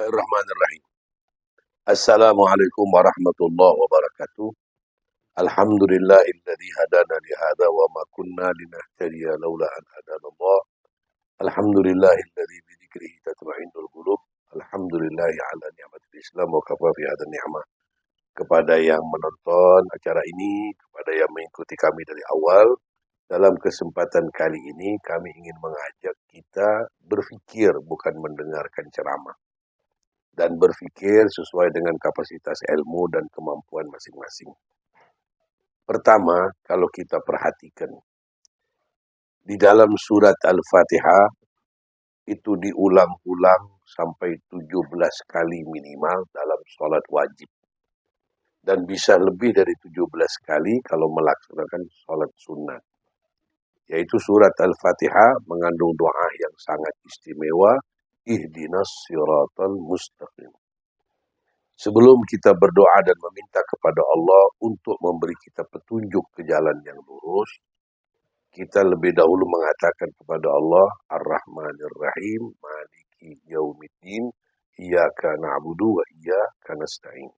Bismillahirrahmanirrahim. Assalamualaikum warahmatullahi wabarakatuh. Alhamdulillahilladzi hadana li hadza wa ma kunna linahtadiya laula an hadanallah. Alhamdulillahilladzi bi dzikrihi tatma'innul qulub. Alhamdulillahi ala ni'matil Islam wa kafa fi hadzal ni'mah. Kepada yang menonton acara ini, kepada yang mengikuti kami dari awal, dalam kesempatan kali ini kami ingin mengajak kita berfikir bukan mendengarkan ceramah. Dan berfikir sesuai dengan kapasitas ilmu dan kemampuan masing-masing. Pertama, kalau kita perhatikan, di dalam surat Al-Fatihah itu diulang-ulang sampai 17 kali minimal dalam sholat wajib. Dan bisa lebih dari 17 kali kalau melaksanakan sholat sunat. Yaitu surat Al-Fatihah mengandung doa yang sangat istimewa, ihdinas siratal mustaqim. Sebelum kita berdoa dan meminta kepada Allah untuk memberi kita petunjuk ke jalan yang lurus, kita lebih dahulu mengatakan kepada Allah, Ar-Rahmanir Rahim, Maliki Yaumiddin, Iyyaka na'budu wa iyyaka nasta'in.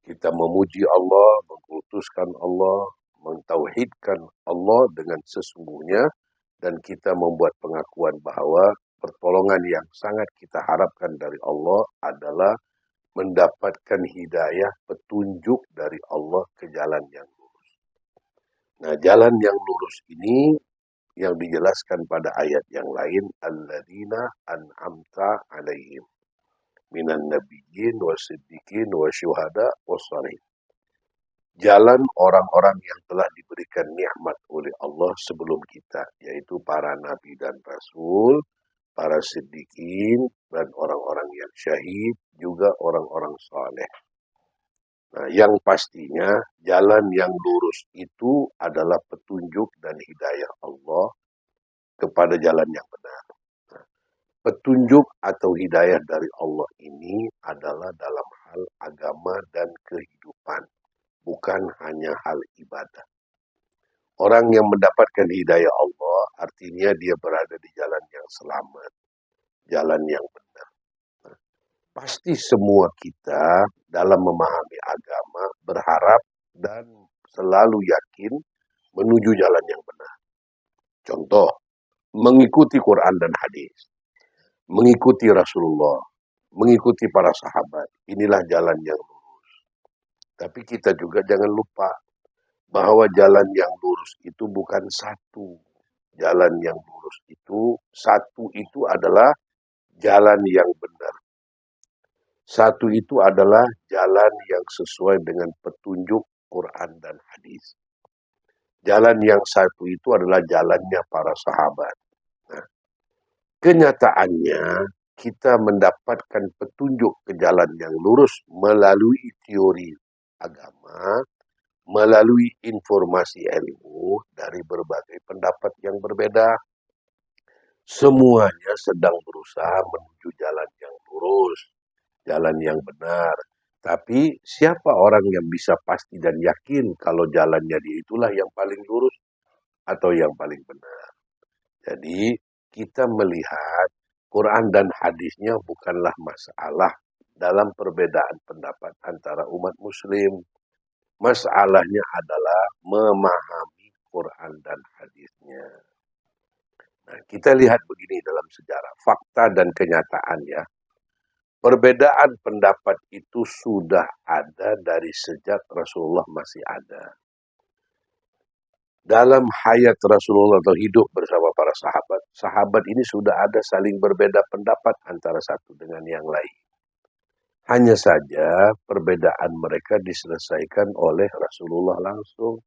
Kita memuji Allah, mengkultuskan Allah, mentauhidkan Allah dengan sesungguhnya, dan kita membuat pengakuan bahwa pertolongan yang sangat kita harapkan dari Allah adalah mendapatkan hidayah, petunjuk dari Allah ke jalan yang lurus. Nah, jalan yang lurus ini yang dijelaskan pada ayat yang lain, alladzina an'amta alaihim minan nabiyyin wasiddiqin wasyuhada wassalihin. Jalan orang-orang yang telah diberikan nikmat oleh Allah sebelum kita, yaitu para nabi dan rasul, para siddiqin, dan orang-orang yang syahid, juga orang-orang saleh. Nah, yang pastinya jalan yang lurus itu adalah petunjuk dan hidayah Allah kepada jalan yang benar. Nah, petunjuk atau hidayah dari Allah ini adalah dalam hal agama dan kehidupan, bukan hanya hal ibadah. Orang yang mendapatkan hidayah Allah artinya dia berada di jalan yang selamat, jalan yang benar. Nah, pasti semua kita dalam memahami agama berharap dan selalu yakin menuju jalan yang benar. Contoh, mengikuti Quran dan hadis, mengikuti Rasulullah, mengikuti para sahabat. Inilah jalan yang lurus. Tapi kita juga jangan lupa bahwa jalan yang lurus itu bukan satu. Jalan yang lurus itu, satu itu adalah jalan yang benar. Satu itu adalah jalan yang sesuai dengan petunjuk Quran dan hadis. Jalan yang satu itu adalah jalannya para sahabat. Nah, kenyataannya kita mendapatkan petunjuk ke jalan yang lurus melalui teori agama, melalui informasi ilmu dari berbagai pendapat yang berbeda. Semuanya sedang berusaha menuju jalan yang lurus, jalan yang benar. Tapi siapa orang yang bisa pasti dan yakin kalau jalannya dia itulah yang paling lurus atau yang paling benar? Jadi kita melihat Quran dan hadisnya bukanlah masalah dalam perbedaan pendapat antara umat muslim. Masalahnya adalah memahami Quran dan hadisnya. Nah, kita lihat begini dalam sejarah, fakta dan kenyataan ya. Perbedaan pendapat itu sudah ada dari sejak Rasulullah masih ada. Dalam hayat Rasulullah atau hidup bersama para sahabat, sahabat ini sudah ada saling berbeda pendapat antara satu dengan yang lain. Hanya saja perbedaan mereka diselesaikan oleh Rasulullah langsung.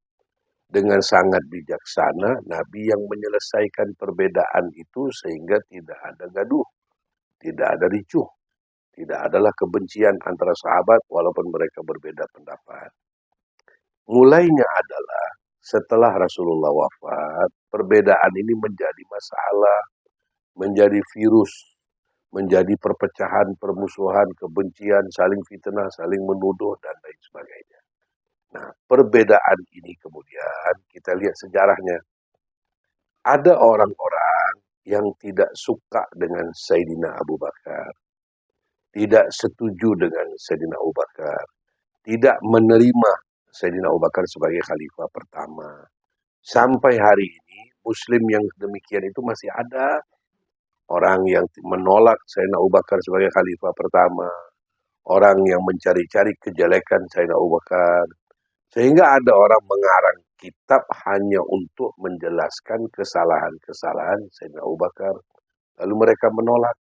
Dengan sangat bijaksana, Nabi yang menyelesaikan perbedaan itu sehingga tidak ada gaduh, tidak ada ricuh, tidak adalah kebencian antara sahabat walaupun mereka berbeda pendapat. Mulainya adalah setelah Rasulullah wafat, perbedaan ini menjadi masalah, menjadi virus, menjadi perpecahan, permusuhan, kebencian, saling fitnah, saling menuduh, dan lain sebagainya. Nah, perbedaan ini kemudian kita lihat sejarahnya. Ada orang-orang yang tidak suka dengan Sayyidina Abu Bakar. tidak setuju dengan Sayyidina Abu Bakar, tidak menerima Sayyidina Abu Bakar sebagai khalifah pertama. Sampai hari ini, Muslim yang demikian itu masih ada. Orang yang menolak Sayyidina Abu Bakar sebagai khalifah pertama, orang yang mencari-cari kejelekan Sayyidina Abu Bakar, sehingga ada orang mengarang kitab hanya untuk menjelaskan kesalahan-kesalahan Sayyidina Abu Bakar. Lalu mereka menolak.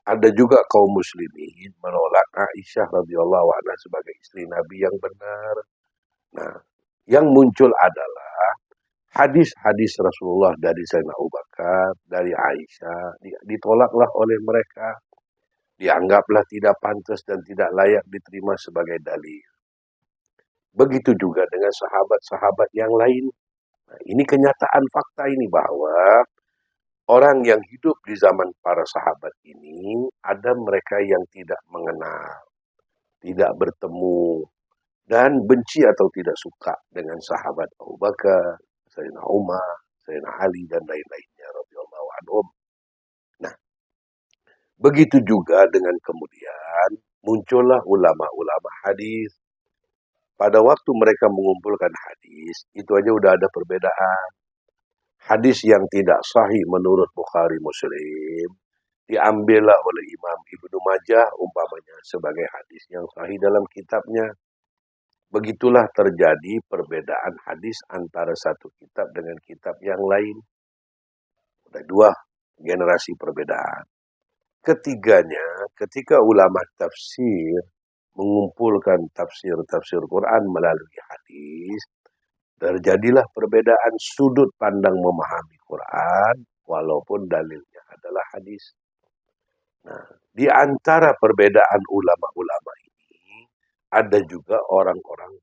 Ada juga kaum muslimin menolak Aisyah radhiyallahu anha sebagai istri Nabi yang benar. Nah, yang muncul adalah hadis-hadis Rasulullah dari Sayyidina Abu Bakar, dari Aisyah, ditolaklah oleh mereka. Dianggaplah tidak pantas dan tidak layak diterima sebagai dalil. Begitu juga dengan sahabat-sahabat yang lain. Nah, ini kenyataan fakta ini bahwa orang yang hidup di zaman para sahabat ini, ada mereka yang tidak mengenal, tidak bertemu, dan benci atau tidak suka dengan sahabat Abu Bakar, Sayyidina Umar, Sayyidina Ali, dan lain-lainnya radhiyallahu anhum. Nah, begitu juga dengan kemudian muncullah ulama-ulama hadis. Pada waktu mereka mengumpulkan hadis, itu aja udah ada perbedaan. Hadis yang tidak sahih menurut Bukhari Muslim diambillah oleh Imam Ibnu Majah umpamanya sebagai hadis yang sahih dalam kitabnya. Begitulah terjadi perbedaan hadis antara satu kitab dengan kitab yang lain. Ada dua generasi perbedaan. Ketiganya, ketika ulama tafsir mengumpulkan tafsir-tafsir Quran melalui hadis, terjadilah perbedaan sudut pandang memahami Quran walaupun dalilnya adalah hadis. Nah, di antara perbedaan ulama-ulama ini ada juga orang-orang